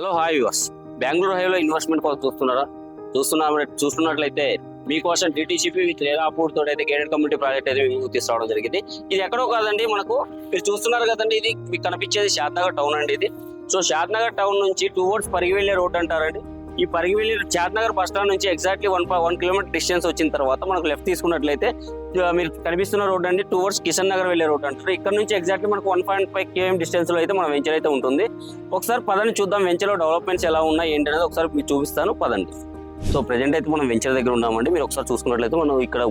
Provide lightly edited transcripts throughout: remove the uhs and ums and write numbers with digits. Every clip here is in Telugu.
Hello hi viewers. బెంగళూరు హైవేలో ఇన్వెస్ట్మెంట్ కోసం చూస్తున్నట్లయితే మీకోసం టీటీసీపీ విత్ రేరాపూర్ తోటి అయితే గేటెడ్ కమ్యూనిటీ ప్రాజెక్ట్ అయితే మేము తీసుకురావడం జరిగింది. ఇది ఎక్కడో కాదండి, మనకు మీరు చూస్తున్నారు కదండి, ఇది మీకు కనిపించేది షాద్నగర్ టౌన్ అండి. ఇది సో షాద్నగర్ టౌన్ నుంచి టువర్డ్స్ పరిగివెళ్ళే రోడ్ అంటారండి. ఈ పరిగివెళ్ళి షాద్నగర్ బస్ స్టాండ్ నుంచి ఎగ్జాక్ట్లీ 1 కిలోమీటర్ డిస్టెన్స్ వచ్చిన తర్వాత మనకు లెఫ్ట్ తీసుకున్నట్లయితే మీరు కనిపిస్తున్న రోడ్ అండి టువర్డ్స్ కిషన్ నగర్ వెళ్ళే రోడ్ అంటారు. ఇక్కడ నుంచి ఎగ్జాక్ట్లీ మనకు 1.5 km డిస్టెన్స్ లో అయితే మన వెంచర్ అయితే ఉంటుంది. ఒకసారి పదండి చూద్దాం వెంచర్ లో డెవలప్మెంట్స్ ఎలా ఉన్నాయి ఏంటి అనేది ఒకసారి మీకు చూపిస్తాను పదండి. సో ప్రెజెంట్ అయితే మనం వెంచర్ దగ్గర ఉన్నామండి. మీరు ఒకసారి చూసుకున్నట్లయితే మనం ఇక్కడ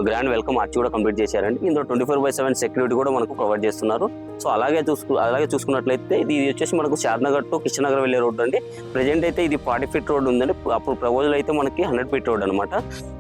గ్రాండ్ వెల్కమ్ ఆర్చ్ కూడా కంప్లీట్ చేశారండి. ఇందులో 24/7 సెక్యూరిటీ కూడా మనకు ప్రొవైడ్ చేస్తున్నారు. సో అలాగే చూసుకున్నట్లయితే ఇది వచ్చేసి మనకు షాద్నగర్ టు కిషన్ నగర్ వెళ్ళే రోడ్ అండి. ప్రెజెంట్ అయితే ఇది 40 feet రోడ్ ఉందండి. అప్పుడు ప్రపోజల్ అయితే మనకి 100 feet రోడ్ అనమాట.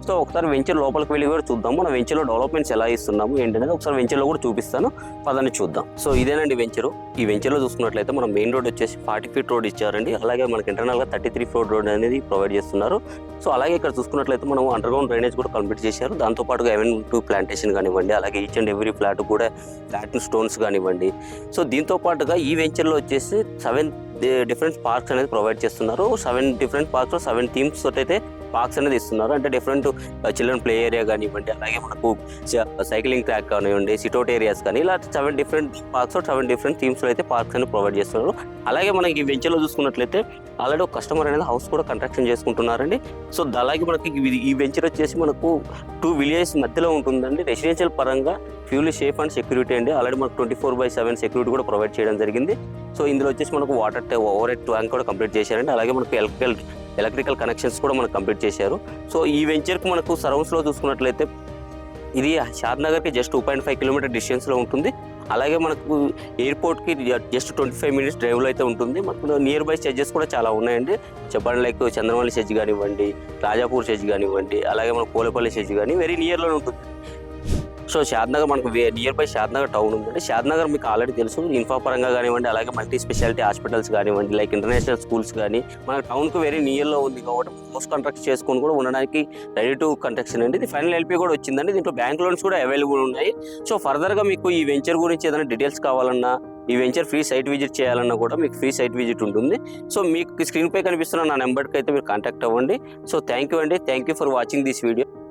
సో ఒకసారి వెంచర్ లోపలికి వెళ్ళి కూడా చూద్దాం, మన వెంచర్లో డెవలప్మెంట్స్ ఎలా ఇస్తున్నాము ఏంటనేది ఒకసారి వెంచర్లో కూడా చూపిస్తాను పదని చూద్దాం. సో ఇదేనండి వెంచరు. ఈ వెంచర్లో చూసుకున్నట్లయితే మనం మెయిన్ రోడ్ వచ్చేసి 40 feet రోడ్ ఇచ్చారండి. అలాగే మనకి ఇంటర్నల్గా 33 feet రోడ్ అనేది ప్రొవైడ్ చేస్తున్నారు. సో అలాగే ఇక్కడ చూసుకున్నట్లయితే మనం అండర్ గ్రౌండ్ డ్రైనేజ్ కూడా కంప్లీట్ చేశారు. దాంతోపాటుగా ఎవెన్2 ప్లాంటేషన్ కానివ్వండి, అలాగే ఈచ్ అండ్ ఎవ్రీ ఫ్లాట్ కూడా ఫ్లాట్ స్టోన్స్ కానివ్వండి. సో దీంతో పాటుగా ఈ వెంచర్లో వచ్చేసి 7 డిఫరెంట్ పార్క్స్ అనేది ప్రొవైడ్ చేస్తున్నారు. 7 డిఫరెంట్ పార్క్స్లో 7 థీమ్స్ తోటి అయితే పార్క్స్ అనేది ఇస్తున్నారు. అంటే డిఫరెంట్ చిల్డ్రన్ ప్లే ఏరియా కానివ్వండి, అలాగే మనకు సైక్లింగ్ ట్రాక్ కానివ్వండి, సిటౌట్ ఏరియాస్ కానీ ఇలా 7 డిఫరెంట్ పార్క్స్ 7 డిఫరెంట్ థీమ్స్లో అయితే పార్క్స్ అనేది ప్రొవైడ్ చేస్తున్నారు. అలాగే మనకి ఈ వెంచర్లో చూసుకున్నట్లయితే ఆల్రెడీ ఒక కస్టమర్ అనేది హౌస్ కూడా కన్స్ట్రక్షన్ చేసుకుంటున్నారండి. సో అలాగే మనకి ఈ వెంచర్ వచ్చేసి మనకు 2 villages మధ్యలో ఉంటుందండి. రెసిడెన్షియల్ పరంగా ఫ్యూల్ సేఫ్ అండ్ సెక్యూరిటీ అండి. ఆల్రెడీ మనకు 24/7 సెక్యూరిటీ కూడా ప్రొవైడ్ చేయడం జరిగింది. సో ఇందులో వచ్చేసి మనకు వాటర్ ఓవర్ హెడ్ ట్యాంక్ కూడా కంప్లీట్ చేశారండి. అలాగే మనకు ఎలక్ట్రికల్ కనెక్షన్స్ కూడా మనకు కంప్లీట్ చేశారు. సో ఈ వెంచర్కి మనకు సరౌండ్స్లో చూసుకున్నట్లయితే ఇది షాద్నగర్కి జస్ట్ 2.5 kilometer డిస్టెన్స్లో ఉంటుంది. అలాగే మనకు ఎయిర్పోర్ట్కి జస్ట్ 25 minutes డ్రైవ్లో అయితే ఉంటుంది. మనకు నియర్ బై సెడ్జెస్ కూడా చాలా ఉన్నాయండి. చెప్పండి, లైక్ చంద్రమల్లి సెజ్ కానివ్వండి, రాజాపూర్ సెజ్ కానివ్వండి, అలాగే మనకు కోలేపల్లి సెజ్ కానీ వెరీ నియర్లోనే ఉంటుంది. సో షాద్నగర్ మనకు నియర్ బై షాద్నగర్ టౌన్ ఉందండి. షాద్నగర్ మీకు ఆల్రెడీ తెలుసు, ఇన్ఫా పరంగా కానివ్వండి, అలాగే మల్టీ స్పెషాలిటీ హాస్పిటల్స్ కానివ్వండి, లైక్ ఇంటర్నేషనల్ స్కూల్స్ కానీ మన టౌన్కు వెరీ నియర్లో ఉంది కాబట్టి హౌస్ కన్స్ట్రక్ట్ చేసుకొని కూడా ఉండడానికి రెడీ టు కన్స్ట్రక్షన్ అండి. ఇది ఫైనల్ ఎల్పీ కూడా వచ్చిందండి. దీంట్లో బ్యాంక్ లోన్స్ కూడా అవైలబుల్ ఉన్నాయి. సో ఫర్దర్గా మీకు ఈ వెంచర్ గురించి ఏదైనా డీటెయిల్స్ కావాలన్నా, ఈ వెంచర్ ఫ్రీ సైట్ విజిట్ చేయాలన్నా కూడా మీకు ఫ్రీ సైట్ విజిట్ ఉంటుంది. సో మీకు స్క్రీన్ పై కనిపిస్తున్న నా నెంబర్కి అయితే మీరు కాంటాక్ట్ అవ్వండి. సో థ్యాంక్ యూ అండి. Thank you for watching this video.